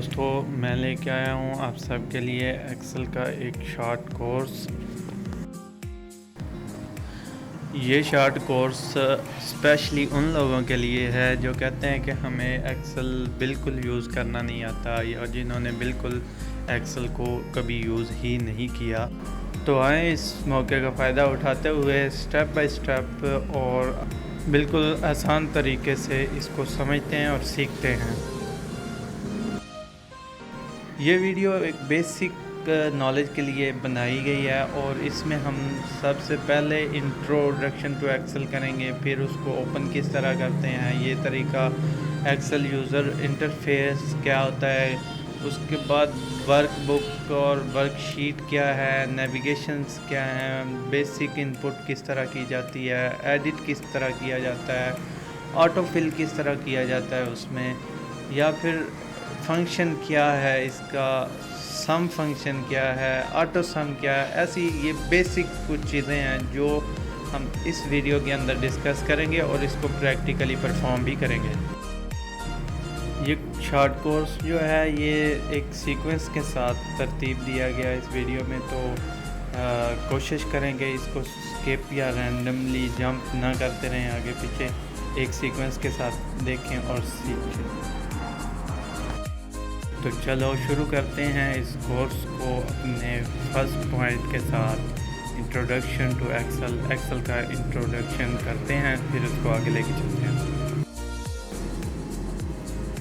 दोस्तों, मैं लेके आया हूँ आप सबके लिए एक्सेल का एक शॉर्ट कोर्स। ये शॉर्ट कोर्स स्पेशली उन लोगों के लिए है जो कहते हैं कि हमें एक्सेल बिल्कुल यूज़ करना नहीं आता या जिन्होंने बिल्कुल एक्सेल को कभी यूज़ ही नहीं किया। तो आए इस मौके का फ़ायदा उठाते हुए स्टेप बाय स्टेप और बिल्कुल आसान तरीके से इसको समझते हैं और सीखते हैं। ये वीडियो एक बेसिक नॉलेज के लिए बनाई गई है और इसमें हम सबसे पहले इंट्रोडक्शन टू एक्सेल करेंगे, फिर उसको ओपन किस तरह करते हैं, ये तरीका, एक्सेल यूज़र इंटरफेस क्या होता है, उसके बाद वर्कबुक और वर्कशीट क्या है, नेविगेशंस क्या हैं, बेसिक इनपुट किस तरह की जाती है, एडिट किस तरह किया जाता है, ऑटो फिल किस तरह किया जाता है उसमें, या फिर फंक्शन क्या है इसका, सम फंक्शन क्या है, ऑटो सम क्या है। ऐसी ये बेसिक कुछ चीज़ें हैं जो हम इस वीडियो के अंदर डिस्कस करेंगे और इसको प्रैक्टिकली परफॉर्म भी करेंगे। ये शॉर्ट कोर्स जो है ये एक सीक्वेंस के साथ तरतीब दिया गया है इस वीडियो में, तो कोशिश करेंगे इसको स्किप या रैंडमली जंप ना करते रहें आगे पीछे, एक सीक्वेंस के साथ देखें और सीखें। तो चलो शुरू करते हैं इस कोर्स को अपने फर्स्ट पॉइंट के साथ, इंट्रोडक्शन टू एक्सेल का इंट्रोडक्शन करते हैं, फिर उसको आगे लेके चलते हैं।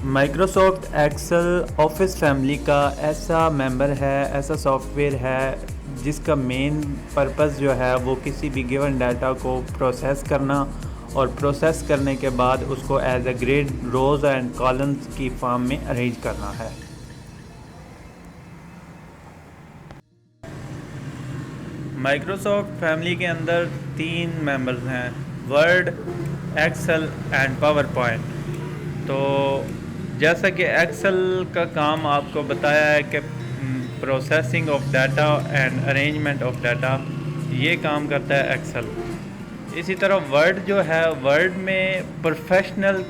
माइक्रोसॉफ्ट एक्सेल ऑफिस फैमिली का ऐसा मेंबर है, ऐसा सॉफ्टवेयर है जिसका मेन पर्पस जो है वो किसी भी गिवन डाटा को प्रोसेस करना और प्रोसेस करने के बाद उसको as a grid, rows and columns की फॉर्म में अरेंज करना है। माइक्रोसॉफ्ट फैमिली के अंदर 3 मेंबर्स हैं, Word, Excel and PowerPoint. तो जैसा कि एक्सेल का काम आपको बताया है कि processing of data and arrangement of data, ये काम करता है एक्सेल। इसी तरह वर्ड जो है, वर्ड में प्रोफेशनल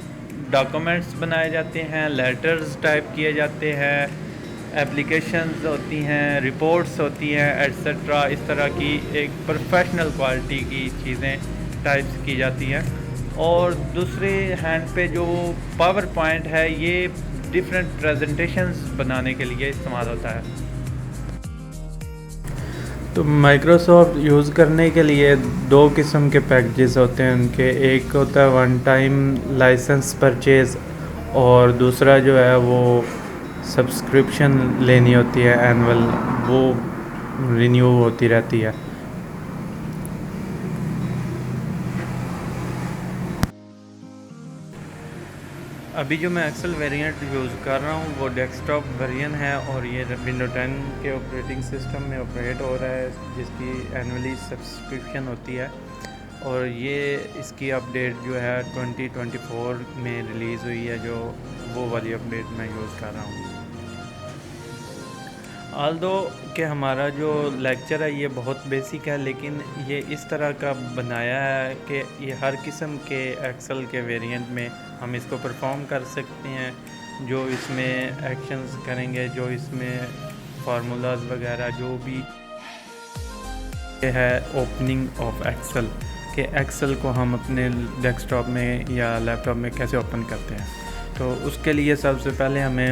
डॉक्यूमेंट्स बनाए जाते हैं, लेटर्स टाइप किए जाते हैं, एप्लीकेशंस होती हैं, रिपोर्ट्स होती हैं, एट्सेट्रा। इस तरह की एक प्रोफेशनल क्वालिटी की चीज़ें टाइप्स की जाती हैं। और दूसरे हैंड पे जो पावर पॉइंट है ये डिफरेंट प्रेजेंटेशंस बनाने के लिए इस्तेमाल होता है। तो माइक्रोसॉफ्ट यूज़ करने के लिए 2 किस्म के पैकेजेस होते हैं उनके, एक होता है वन टाइम लाइसेंस परचेज़ और दूसरा जो है वो सब्सक्रिप्शन लेनी होती है एनुअल, वो रिन्यू होती रहती है। अभी जो मैं एक्सेल वेरिएंट यूज़ कर रहा हूँ वो डेस्कटॉप वेरिएंट है और ये विंडो 10 के ऑपरेटिंग सिस्टम में ऑपरेट हो रहा है, जिसकी एनुअली सब्सक्रिप्शन होती है। और ये इसकी अपडेट जो है 2024 में रिलीज़ हुई है, जो वो वाली अपडेट मैं यूज़ कर रहा हूँ। ऑल्दो कि हमारा जो लेक्चर है ये बहुत बेसिक है, लेकिन ये इस तरह का बनाया है कि ये हर किस्म के एक्सेल के वेरिएंट में हम इसको परफॉर्म कर सकते हैं। जो इसमें एक्शंस करेंगे, जो इसमें फार्मूलाज वगैरह जो भी है, ओपनिंग ऑफ एक्सेल के एक्सेल को हम अपने डेस्कटॉप में या लैपटॉप में कैसे ओपन करते हैं। तो उसके लिए सबसे पहले हमें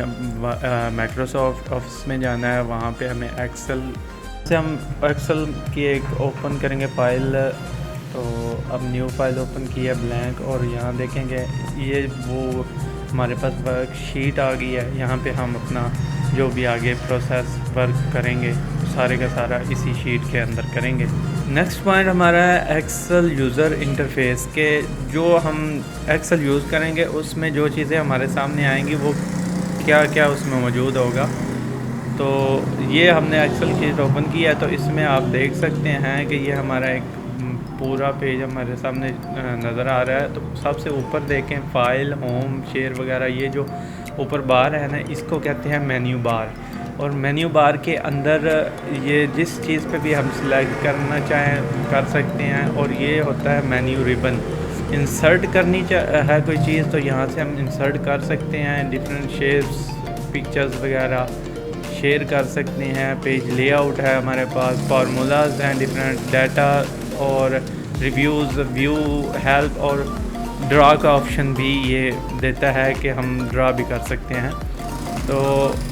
माइक्रोसॉफ्ट ऑफिस में जाना है, वहाँ पे हमें एक्सेल से हम एक्सेल की एक ओपन करेंगे फ़ाइल। तो अब न्यू फाइल ओपन की है ब्लैंक, और यहाँ देखेंगे ये वो हमारे पास वर्कशीट आ गई है। यहाँ पे हम अपना जो भी आगे प्रोसेस वर्क करेंगे सारे का सारा इसी शीट के अंदर करेंगे। नेक्स्ट पॉइंट हमारा है एक्सेल यूज़र इंटरफेस के, जो हम एक्सेल यूज़ करेंगे उसमें जो चीज़ें हमारे सामने आएंगी वो क्या क्या उसमें मौजूद होगा। तो ये हमने एक्सेल शीट ओपन किया है, तो इसमें आप देख सकते हैं कि ये हमारा एक पूरा पेज हमारे सामने नज़र आ रहा है। तो सबसे ऊपर देखें फाइल, होम, शेयर वगैरह, ये जो ऊपर बार है ना, इसको कहते हैं मेन्यू बार। और मेन्यू बार के अंदर ये जिस चीज़ पे भी हम सिलेक्ट करना चाहें कर सकते हैं। और ये होता है मेन्यू रिबन, इंसर्ट करनी है कोई चीज़ तो यहाँ से हम इंसर्ट कर सकते हैं, डिफरेंट शेप्स पिक्चर्स वगैरह शेयर कर सकते हैं। पेज लेआउट है हमारे पास, फार्मूलाज हैं, डिफरेंट डाटा और रिव्यूज़, व्यू, हेल्प और ड्रा का ऑप्शन भी ये देता है कि हम ड्रा भी कर सकते हैं। तो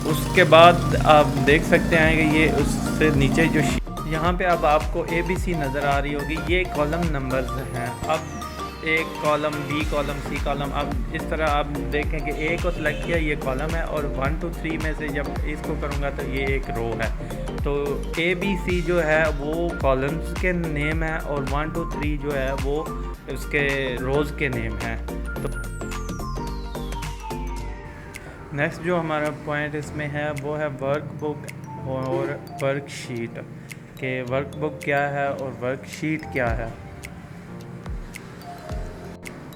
उसके बाद आप देख सकते हैं कि ये उससे नीचे जो यहाँ पे अब आपको ABC नज़र आ रही होगी, ये कॉलम नंबर्स हैं। अब एक column, B column, C column, अब इस तरह आप देखें कि ए को सिलेक्ट किया, ये कॉलम है, और 1 2 3 में से जब इसको करूँगा तो ये एक रो है। तो ABC जो है वो कॉलम्स के नेम है और 1 2 3 जो है वो उसके रोज़ के नेम हैं। तो नेक्स्ट जो हमारा पॉइंट इसमें है वो है वर्कबुक और वर्कशीट, कि वर्कबुक क्या है और वर्कशीट क्या है।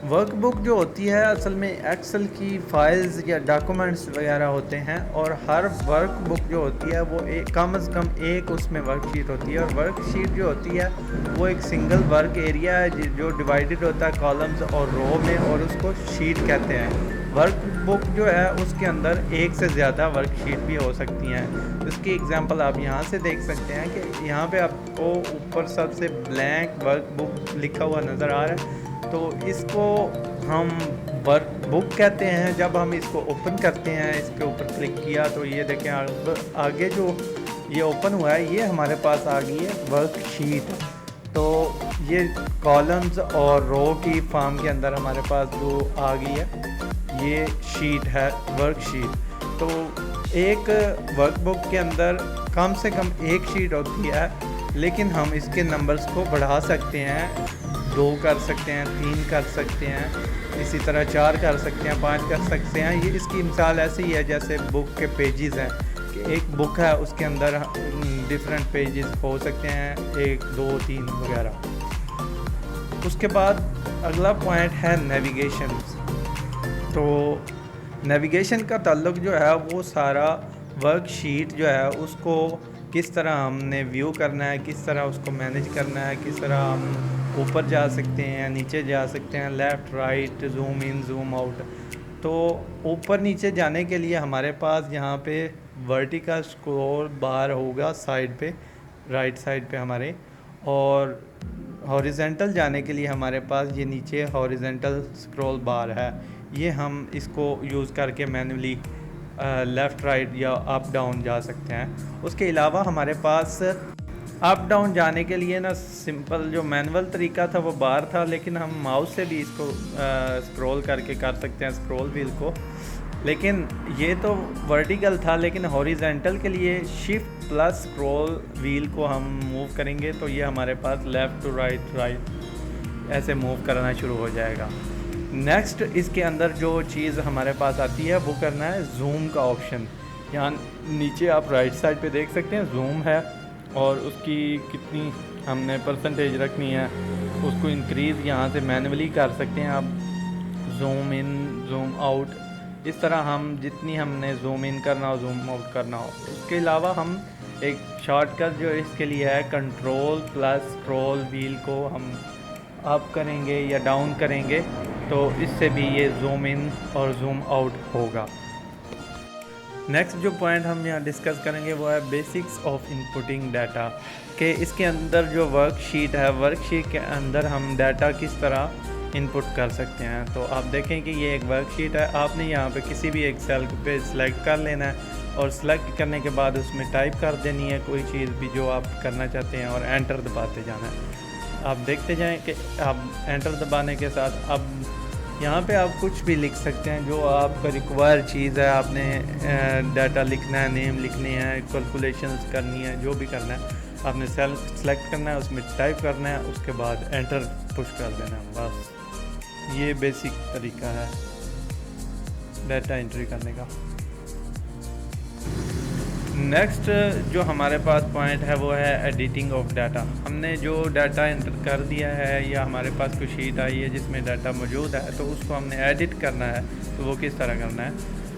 वर्कबुक जो होती है असल में एक्सेल की फ़ाइल्स या डॉक्यूमेंट्स वगैरह होते हैं, और हर वर्कबुक जो होती है वो कम से कम एक उसमें वर्कशीट होती है, और वर्कशीट जो होती है वो एक सिंगल वर्क एरिया है जो डिवाइडेड होता है कॉलम्स और रो में, और उसको शीट कहते हैं। वर्कबुक जो है उसके अंदर एक से ज़्यादा वर्कशीट भी हो सकती हैं। इसकी एग्जांपल आप यहाँ से देख सकते हैं कि यहाँ पे आपको ऊपर सबसे ब्लैंक वर्कबुक लिखा हुआ नज़र आ रहा है, तो इसको हम वर्कबुक कहते हैं। जब हम इसको ओपन करते हैं, इसके ऊपर क्लिक किया तो ये देखें आगे जो ये ओपन हुआ है ये हमारे पास आ गई है वर्कशीट। तो ये कॉलम्स और रो की फॉर्म के अंदर हमारे पास जो आ गई है ये शीट है, वर्कशीट। तो एक वर्कबुक के अंदर कम से कम एक शीट होती है, लेकिन हम इसके नंबर्स को बढ़ा सकते हैं, 2 कर सकते हैं, 3 कर सकते हैं, इसी तरह 4 कर सकते हैं, 5 कर सकते हैं। ये इसकी मिसाल ऐसे ही है जैसे बुक के पेजेस हैं कि एक बुक है उसके अंदर डिफरेंट पेजेस हो सकते हैं, 1 2 3 वगैरह। उसके बाद अगला पॉइंट है नेविगेशन। तो नेविगेशन का ताल्लुक जो है वो सारा वर्कशीट जो है उसको किस तरह हमने व्यू करना है, किस तरह उसको मैनेज करना है, किस तरह हम ऊपर जा सकते हैं, नीचे जा सकते हैं, left right, zoom in zoom out. तो ऊपर नीचे जाने के लिए हमारे पास यहाँ पे वर्टिकल स्क्रॉल बार होगा साइड पे, राइट साइड पे हमारे, और हॉरिजेंटल जाने के लिए हमारे पास ये नीचे हॉरिजेंटल स्क्रॉल बार है। ये हम इसको यूज़ करके मैन्युअली लेफ़्ट राइट या अप डाउन जा सकते हैं। उसके अलावा हमारे पास अप डाउन जाने के लिए ना सिंपल जो मैनुअल तरीका था वो बार था, लेकिन हम माउस से भी इसको स्क्रॉल करके कर सकते हैं, स्क्रॉल व्हील को। लेकिन ये तो वर्टिकल था, लेकिन हॉरिजेंटल के लिए शिफ्ट प्लस स्क्रॉल व्हील को हम मूव करेंगे तो ये हमारे पास लेफ़्ट टू राइट, राइट ऐसे मूव करना शुरू हो जाएगा। नेक्स्ट इसके अंदर जो चीज़ हमारे पास आती है वो करना है जूम का ऑप्शन। यहाँ नीचे आप राइट साइड पे देख सकते हैं जूम है, और उसकी कितनी हमने परसेंटेज रखनी है उसको इंक्रीज़ यहाँ से मैन्युअली कर सकते हैं आप, जूम इन जूम आउट, इस तरह हम जितनी हमने जूम इन करना हो जूम आउट करना हो। उसके अलावा हम एक शॉर्टकट जो इसके लिए है कंट्रोल प्लस स्क्रॉल व्हील को हम अप करेंगे या डाउन करेंगे तो इससे भी ये जूम इन और जूम आउट होगा। नेक्स्ट जो पॉइंट हम यहाँ डिस्कस करेंगे वो है बेसिक्स ऑफ इनपुटिंग डाटा, कि इसके अंदर जो वर्कशीट है, वर्कशीट के अंदर हम डाटा किस तरह इनपुट कर सकते हैं। तो आप देखें कि ये एक वर्कशीट है, आपने यहाँ पे किसी भी एक सेल पे सिलेक्ट कर लेना है और सिलेक्ट करने के बाद उसमें टाइप कर देनी है कोई चीज़ भी जो आप करना चाहते हैं और एंटर दबाते जाना है। आप देखते जाएं कि आप एंटर दबाने के साथ अब यहाँ पे आप कुछ भी लिख सकते हैं जो आपका रिक्वायर चीज़ है। आपने डाटा लिखना है, नेम लिखने हैं, कैलकुलेशंस करनी है, जो भी करना है आपने सेल सेलेक्ट करना है, उसमें टाइप करना है, उसके बाद एंटर पुश कर देना है। बस ये बेसिक तरीका है डाटा एंट्री करने का। नेक्स्ट जो हमारे पास पॉइंट है वो है एडिटिंग ऑफ डाटा। हमने जो डाटा एंटर कर दिया है या हमारे पास कोई शीट आई है जिसमें डाटा मौजूद है तो उसको हमने एडिट करना है, तो वो किस तरह करना है।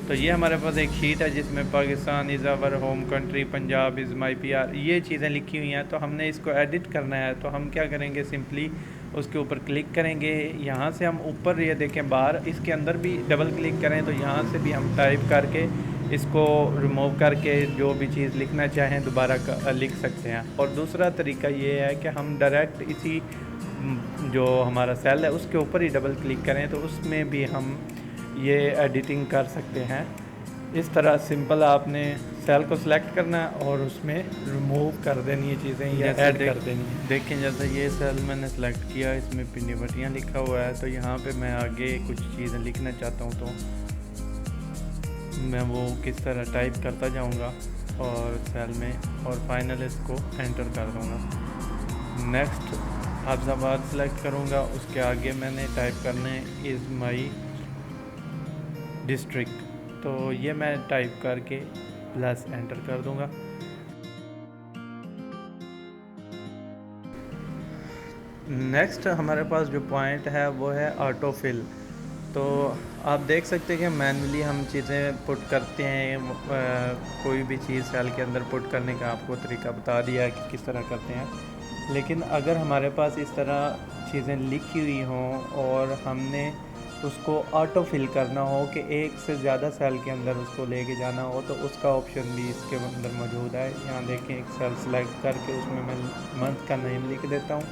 तो ये हमारे पास एक शीट है जिसमें Pakistan is our home country, Punjab is my PR, ये चीज़ें लिखी हुई हैं। तो हमने इसको एडिट करना है तो हम क्या करेंगे, सिंपली उसके ऊपर क्लिक करेंगे। यहाँ से हम ऊपर ये देखें बार, इसके अंदर भी डबल क्लिक करें तो यहाँ से भी हम टाइप करके इसको रिमूव करके जो भी चीज़ लिखना चाहें दोबारा लिख सकते हैं। और दूसरा तरीका ये है कि हम डायरेक्ट इसी जो हमारा सेल है उसके ऊपर ही डबल क्लिक करें तो उसमें भी हम ये एडिटिंग कर सकते हैं। इस तरह सिंपल आपने सेल को सिलेक्ट करना है और उसमें रिमूव कर देनी है चीज़ें या ऐड कर देनी है। देखें जैसे ये सेल मैंने सेलेक्ट किया, इसमें पिन्नी बटियाँ लिखा हुआ है, तो यहाँ पे मैं आगे कुछ चीज़ें लिखना चाहता हूँ तो मैं वो किस तरह टाइप करता जाऊँगा और सेल में, और फाइनल इसको एंटर कर दूँगा। नेक्स्ट हाफिज़ाबाद सेलेक्ट करूँगा, उसके आगे मैंने टाइप करने इज़ माई डिस्ट्रिक्ट, तो ये मैं टाइप करके प्लस एंटर कर दूंगा। नेक्स्ट हमारे पास जो पॉइंट है वो है ऑटो फिल। तो आप देख सकते हैं कि मैनुअली हम चीज़ें पुट करते हैं, कोई भी चीज़ सेल के अंदर पुट करने का आपको तरीका बता दिया है कि किस तरह करते हैं। लेकिन अगर हमारे पास इस तरह चीज़ें लिखी हुई हों और हमने उसको ऑटो फिल करना हो कि एक से ज़्यादा सेल के अंदर उसको लेके जाना हो, तो उसका ऑप्शन भी इसके अंदर मौजूद है। यहाँ देखें, एक सेल सेलेक्ट करके उसमें मैं मंथ का नेम लिख देता हूँ,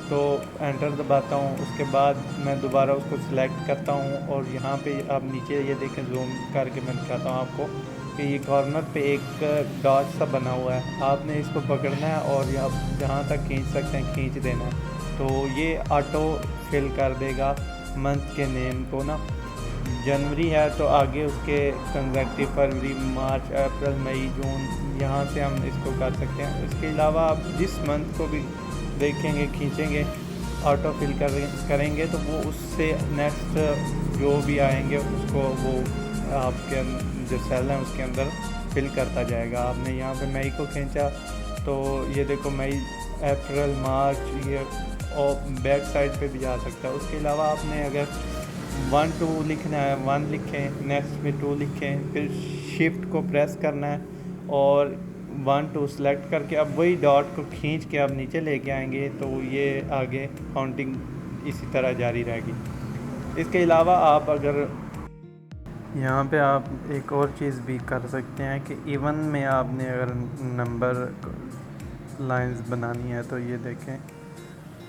तो एंटर दबाता हूँ। उसके बाद मैं दोबारा उसको सिलेक्ट करता हूँ और यहाँ पे आप नीचे ये देखें, जूम करके मैं दिखाता हूँ आपको कि ये कॉर्नर पे एक डॉट सा बना हुआ है, आपने इसको पकड़ना है और आप जहाँ तक खींच सकते हैं खींच देना है, तो ये ऑटो फिल कर देगा मंथ के नेम को ना। जनवरी है तो आगे उसके कंसेक्टिव फरवरी, मार्च, अप्रैल, मई, जून, यहाँ से हम इसको कर सकते हैं। इसके अलावा आप जिस मंथ को भी देखेंगे खींचेंगे ऑटो फिल करेंगे तो वो उससे नेक्स्ट जो भी आएंगे उसको वो आपके जो सेल है उसके अंदर फिल करता जाएगा। आपने यहाँ पे मई को खींचा तो ये देखो मई, अप्रैल, मार्च, ये और बैक साइड पे भी जा सकता है। उसके अलावा आपने अगर 1 2 लिखना है 1 लिखें, नेक्स्ट में 2 लिखें, फिर शिफ्ट को प्रेस करना है और 1 2 सेलेक्ट करके अब वही डॉट को खींच के आप नीचे लेके आएंगे तो ये आगे काउंटिंग इसी तरह जारी रहेगी। इसके अलावा आप अगर यहाँ पे आप एक और चीज़ भी कर सकते हैं कि इवन में आपने अगर नंबर लाइंस बनानी है तो ये देखें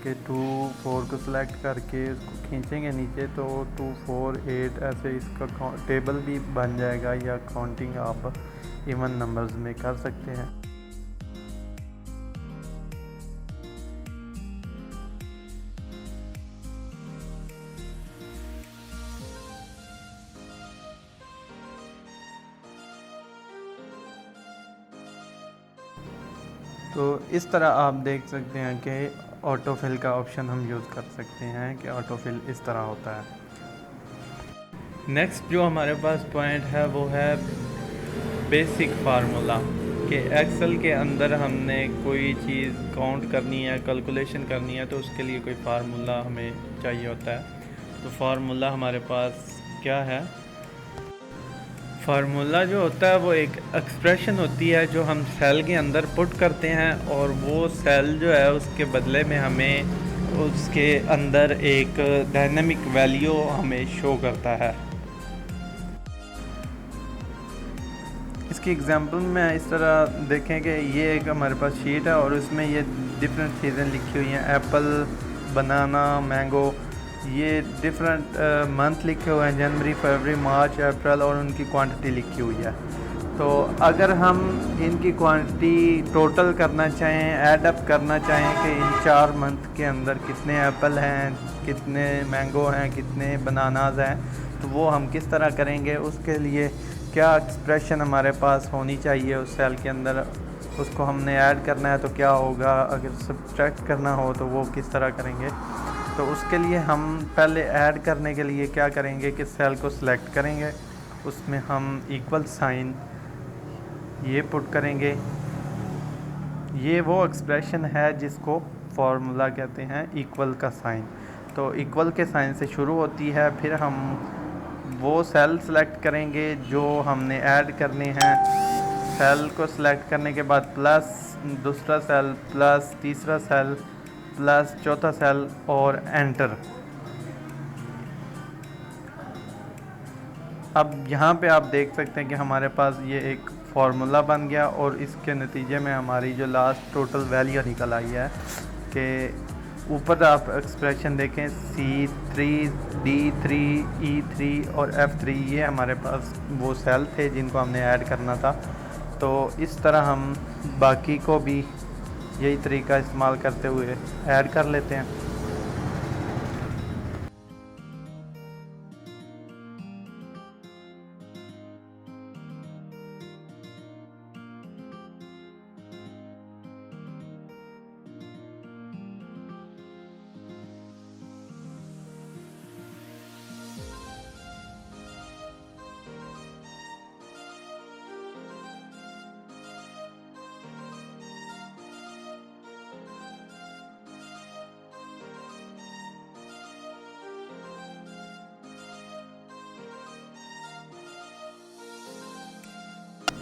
कि 2 4 को सिलेक्ट करके उसको खींचेंगे नीचे तो 2 4 8 ऐसे इसका टेबल भी बन जाएगा, या काउंटिंग आप इवन नंबर्स में कर सकते हैं। तो इस तरह आप देख सकते हैं कि ऑटो फिल का ऑप्शन हम यूज़ कर सकते हैं कि ऑटो फिल इस तरह होता है। नेक्स्ट जो हमारे पास पॉइंट है वो है बेसिक फार्मूला, कि एक्सेल के अंदर हमने कोई चीज़ काउंट करनी है, कैलकुलेशन करनी है, तो उसके लिए कोई फार्मूला हमें चाहिए होता है। तो फार्मूला हमारे पास क्या है? फार्मूला जो होता है वो एक एक्सप्रेशन होती है जो हम सेल के अंदर पुट करते हैं और वो सेल जो है उसके बदले में हमें उसके अंदर एक डायनामिक वैल्यू हमें शो करता है। इसकी एग्जांपल में इस तरह देखें कि ये एक हमारे पास शीट है और उसमें ये डिफरेंट चीज़ें लिखी हुई हैं, एप्पल, बनाना, मैंगो, ये डिफरेंट मंथ लिखे हुए हैं, जनवरी, फरवरी, मार्च, अप्रैल, और उनकी क्वांटिटी लिखी हुई है। तो अगर हम इनकी क्वांटिटी टोटल करना चाहें, ऐड अप करना चाहें कि इन 4 मंथ के अंदर कितने एप्पल हैं, कितने मैंगो हैं, कितने बनानाज हैं, तो वो हम किस तरह करेंगे, उसके लिए क्या एक्सप्रेशन हमारे पास होनी चाहिए उस सेल के अंदर, उसको हमने ऐड करना है तो क्या होगा, अगर सब्ट्रैक्ट करना हो तो वो किस तरह करेंगे। तो उसके लिए हम पहले ऐड करने के लिए क्या करेंगे कि सेल को सिलेक्ट करेंगे, उसमें हम इक्वल साइन ये पुट करेंगे। ये वो एक्सप्रेशन है जिसको फार्मूला कहते हैं, इक्वल का साइन। तो इक्वल के साइन से शुरू होती है, फिर हम वो सेल सेलेक्ट करेंगे जो हमने ऐड करने हैं। सेल को सिलेक्ट करने के बाद प्लस दूसरा सेल, प्लस तीसरा सेल, प्लस चौथा सेल और एंटर। अब यहाँ पे आप देख सकते हैं कि हमारे पास ये एक फार्मूला बन गया और इसके नतीजे में हमारी जो लास्ट टोटल वैल्यू निकल आई है कि ऊपर आप एक्सप्रेशन देखें C3 D3 E3 और F3, ये हमारे पास वो सेल थे जिनको हमने ऐड करना था। तो इस तरह हम बाकी को भी यही तरीका इस्तेमाल करते हुए ऐड कर लेते हैं।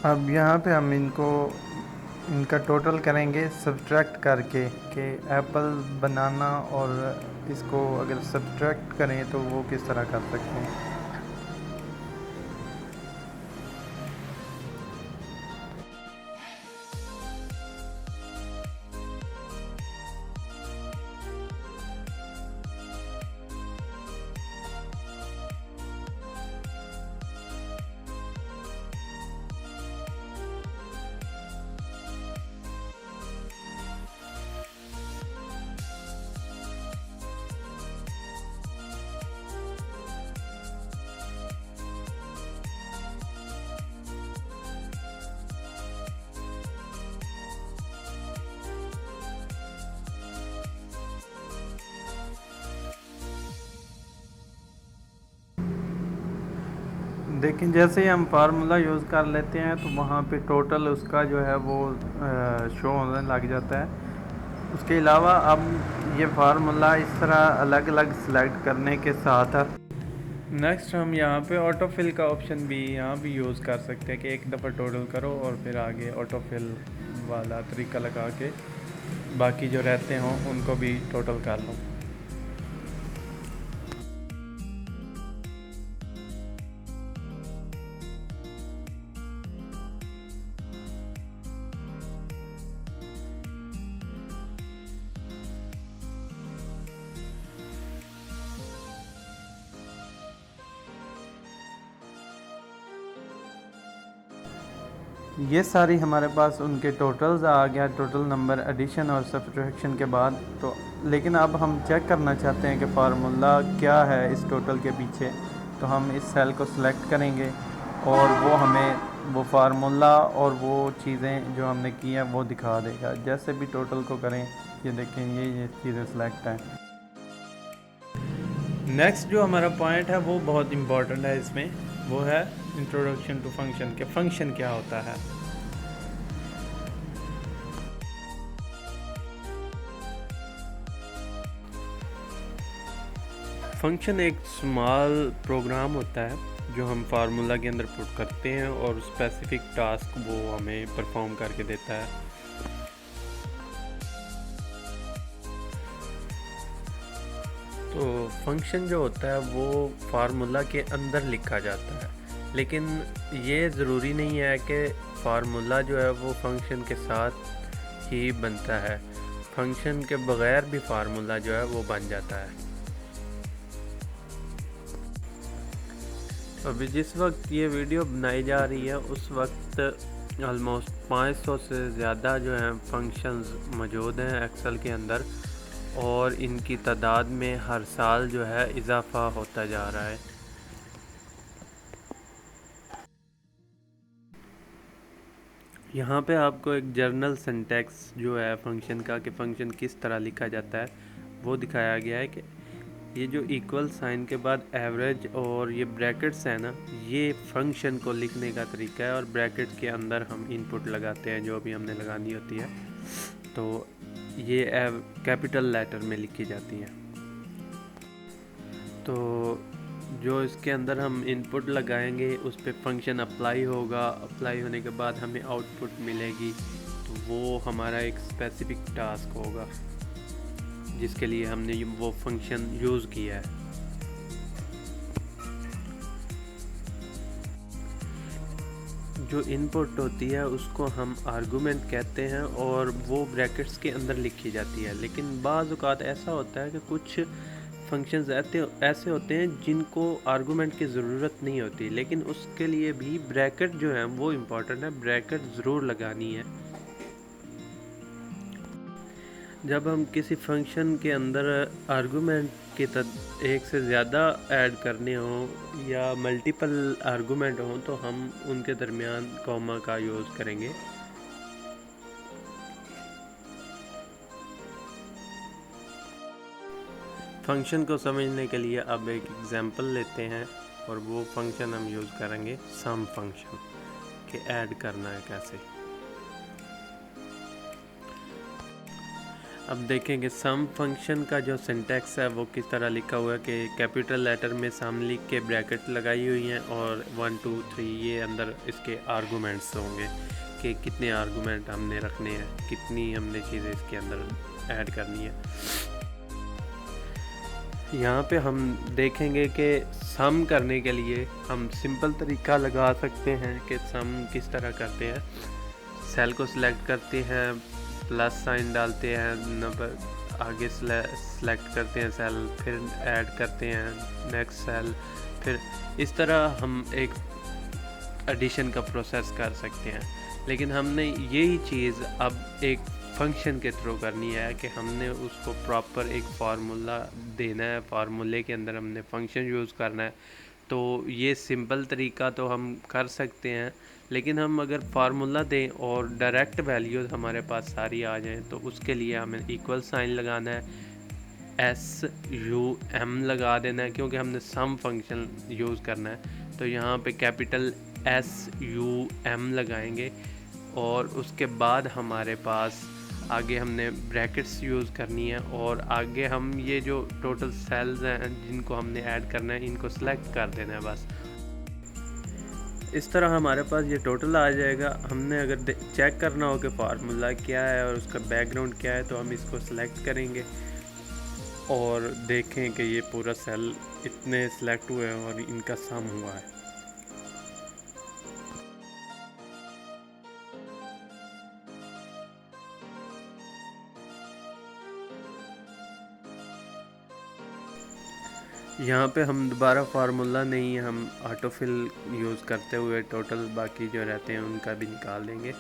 अब यहाँ पे हम इनका टोटल करेंगे सब्ट्रैक्ट करके कि एप्पल बनाना, और इसको अगर सब्ट्रैक्ट करें तो वो किस तरह कर सकते हैं। लेकिन जैसे ही हम फार्मूला यूज़ कर लेते हैं तो वहाँ पे टोटल उसका जो है वो शो होने लग जाता है। उसके अलावा अब ये फार्मूला इस तरह अलग अलग सिलेक्ट करने के साथ नेक्स्ट हम यहाँ पे ऑटो फिल का ऑप्शन भी यहाँ भी यूज़ कर सकते हैं कि एक दफ़ा टोटल करो और फिर आगे ऑटो फिल वाला तरीका लगा के बाकी जो रहते हों उनको भी टोटल कर लो। ये सारी हमारे पास उनके टोटल्स आ गया, टोटल नंबर एडिशन और सब्ट्रैक्शन के बाद। तो लेकिन अब हम चेक करना चाहते हैं कि फार्मूला क्या है इस टोटल के पीछे, तो हम इस सेल को सिलेक्ट करेंगे और वो हमें वो फार्मूला और वो चीज़ें जो हमने की हैं वो दिखा देगा। जैसे भी टोटल को करें, ये देखें ये चीज़ें सिलेक्ट हैं। नेक्स्ट जो हमारा पॉइंट है वो बहुत इम्पॉर्टेंट है इसमें, वो है इंट्रोडक्शन टू फंक्शन के फंक्शन क्या होता है। फंक्शन एक स्मॉल प्रोग्राम होता है जो हम फार्मूला के अंदर पुट करते हैं और स्पेसिफिक टास्क वो हमें परफॉर्म करके देता है। तो फंक्शन जो होता है वो फार्मूला के अंदर लिखा जाता है, लेकिन ये ज़रूरी नहीं है कि फार्मूला जो है वो फंक्शन के साथ ही बनता है। फंक्शन के बग़ैर भी फार्मूला जो है वो बन जाता है। अभी जिस वक्त ये वीडियो बनाई जा रही है उस वक्त ऑलमोस्ट 500 से ज़्यादा जो हैं फंक्शंस मौजूद हैं एक्सेल के अंदर, और इनकी तादाद में हर साल जो है इजाफ़ा होता जा रहा है। यहाँ पे आपको एक जर्नल सिंटैक्स जो है फंक्शन का, कि फ़ंक्शन किस तरह लिखा जाता है वो दिखाया गया है। कि ये जो इक्वल साइन के बाद एवरेज और ये ब्रैकेट्स है ना, ये फंक्शन को लिखने का तरीका है, और ब्रैकेट के अंदर हम इनपुट लगाते हैं जो भी हमने लगानी होती है। तो ये कैपिटल लेटर में लिखी जाती हैं। तो जो इसके अंदर हम इनपुट लगाएंगे उस पर फंक्शन अप्लाई होगा। अप्लाई होने के बाद हमें आउटपुट मिलेगी, तो वो हमारा एक स्पेसिफिक टास्क होगा जिसके लिए हमने वो फंक्शन यूज़ किया है। जो इनपुट होती है उसको हम आर्गुमेंट कहते हैं और वो ब्रैकेट्स के अंदर लिखी जाती है। लेकिन बाज़ औक़ात ऐसा होता है कि कुछ फंक्शंस ऐसे होते हैं जिनको आर्गुमेंट की ज़रूरत नहीं होती, लेकिन उसके लिए भी ब्रैकेट जो है वो इम्पॉर्टेंट है, ब्रैकेट ज़रूर लगानी है। जब हम किसी फंक्शन के अंदर आर्गुमेंट के एक से ज़्यादा ऐड करने हों या मल्टीपल आर्गुमेंट हों तो हम उनके दरमियान कॉमा का यूज़ करेंगे। फंक्शन को समझने के लिए अब एक एग्जांपल लेते हैं और वो फंक्शन हम यूज़ करेंगे सम फंक्शन के ऐड करना है कैसे। अब देखेंगे सम फंक्शन का जो सिंटैक्स है वो किस तरह लिखा हुआ है कि कैपिटल लेटर में सम लिख के ब्रैकेट लगाई हुई हैं और 1 2 3 ये अंदर इसके आर्गुमेंट्स होंगे कि कितने आर्गुमेंट हमने रखने हैं, कितनी हमने चीज़ें इसके अंदर ऐड करनी है। यहाँ पे हम देखेंगे कि सम करने के लिए हम सिंपल तरीका लगा सकते हैं कि सम किस तरह करते हैं। सेल को सिलेक्ट करते हैं, प्लस साइन डालते हैं, नंबर आगे सेलेक्ट करते हैं सेल, फिर ऐड करते हैं नेक्स्ट सेल, फिर इस तरह हम एक एडिशन का प्रोसेस कर सकते हैं। लेकिन हमने यही चीज़ अब एक फंक्शन के थ्रू करनी है कि हमने उसको प्रॉपर एक फार्मूला देना है, फार्मूले के अंदर हमने फंक्शन यूज़ करना है। तो ये सिंपल तरीका तो हम कर सकते हैं, लेकिन हम अगर फार्मूला दें और डायरेक्ट वैल्यूज़ हमारे पास सारी आ जाएं तो उसके लिए हमें इक्वल साइन लगाना है, SUM लगा देना है क्योंकि हमने सम फंक्शन यूज़ करना है। तो यहाँ पे कैपिटल SUM लगाएंगे और उसके बाद हमारे पास आगे हमने ब्रैकेट्स यूज़ करनी है और आगे हम ये जो टोटल सेल्स हैं जिनको हमने ऐड करना है इनको सेलेक्ट कर देना है बस। इस तरह हमारे पास ये टोटल आ जाएगा। हमने अगर चेक करना हो कि फार्मूला क्या है और उसका बैकग्राउंड क्या है तो हम इसको सेलेक्ट करेंगे और देखें कि ये पूरा सेल इतने सेलेक्ट हुए हैं और इनका सम हुआ है। यहाँ पे हम दोबारा फार्मूला नहीं, हम ऑटोफिल यूज़ करते हुए टोटल बाकी जो रहते हैं उनका भी निकाल देंगे।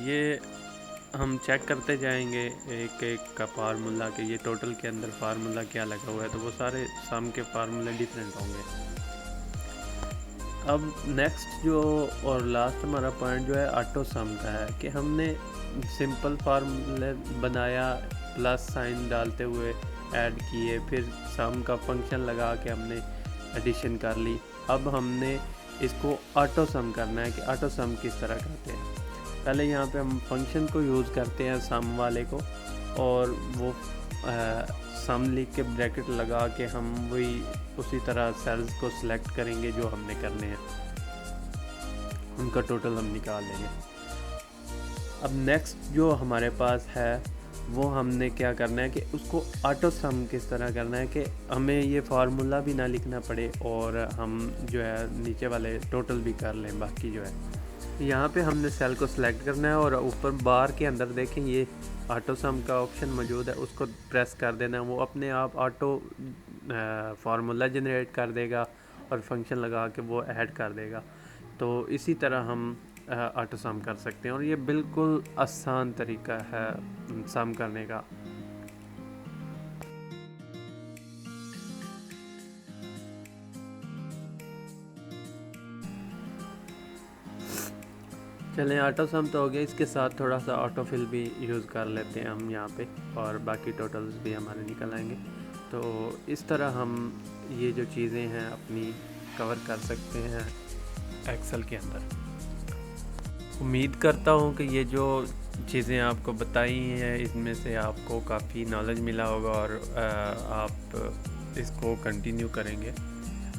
ये हम चेक करते जाएंगे एक एक का फार्मूला कि ये टोटल के अंदर फार्मूला क्या लगा हुआ है, तो वो सारे सम के फार्मूले डिफरेंट होंगे। अब नेक्स्ट जो और लास्ट हमारा पॉइंट जो है ऑटो सम का है कि हमने सिंपल फार्मूले बनाया, प्लस साइन डालते हुए ऐड किए, फिर सम का फंक्शन लगा के हमने एडिशन कर ली। अब हमने इसको ऑटो सम करना है कि ऑटो सम किस तरह करते हैं। पहले यहाँ पे हम फंक्शन को यूज़ करते हैं सम वाले को और वो सम लिख के ब्रैकेट लगा के हम वही उसी तरह सेल्स को सिलेक्ट करेंगे जो हमने करने हैं, उनका टोटल हम निकाल लेंगे। अब नेक्स्ट जो हमारे पास है वो हमने क्या करना है कि उसको ऑटो सम किस तरह करना है कि हमें ये फार्मूला भी ना लिखना पड़े और हम जो है नीचे वाले टोटल भी कर लें बाकी जो है। यहाँ पे हमने सेल को सिलेक्ट करना है और ऊपर बार के अंदर देखें ये ऑटो सम का ऑप्शन मौजूद है, उसको प्रेस कर देना है। वो अपने आप ऑटो फार्मूला जनरेट कर देगा और फंक्शन लगा के वो ऐड कर देगा। तो इसी तरह हम ऑटो सम कर सकते हैं और ये बिल्कुल आसान तरीका है सम करने का। चलें ऑटो सम तो हो गया, इसके साथ थोड़ा सा ऑटो फिल भी यूज़ कर लेते हैं हम यहाँ पे और बाकी टोटल्स भी हमारे निकल आएंगे। तो इस तरह हम ये जो चीज़ें हैं अपनी कवर कर सकते हैं एक्सेल के अंदर। उम्मीद करता हूँ कि ये जो चीज़ें आपको बताई हैं इसमें से आपको काफ़ी नॉलेज मिला होगा और आप इसको कंटिन्यू करेंगे।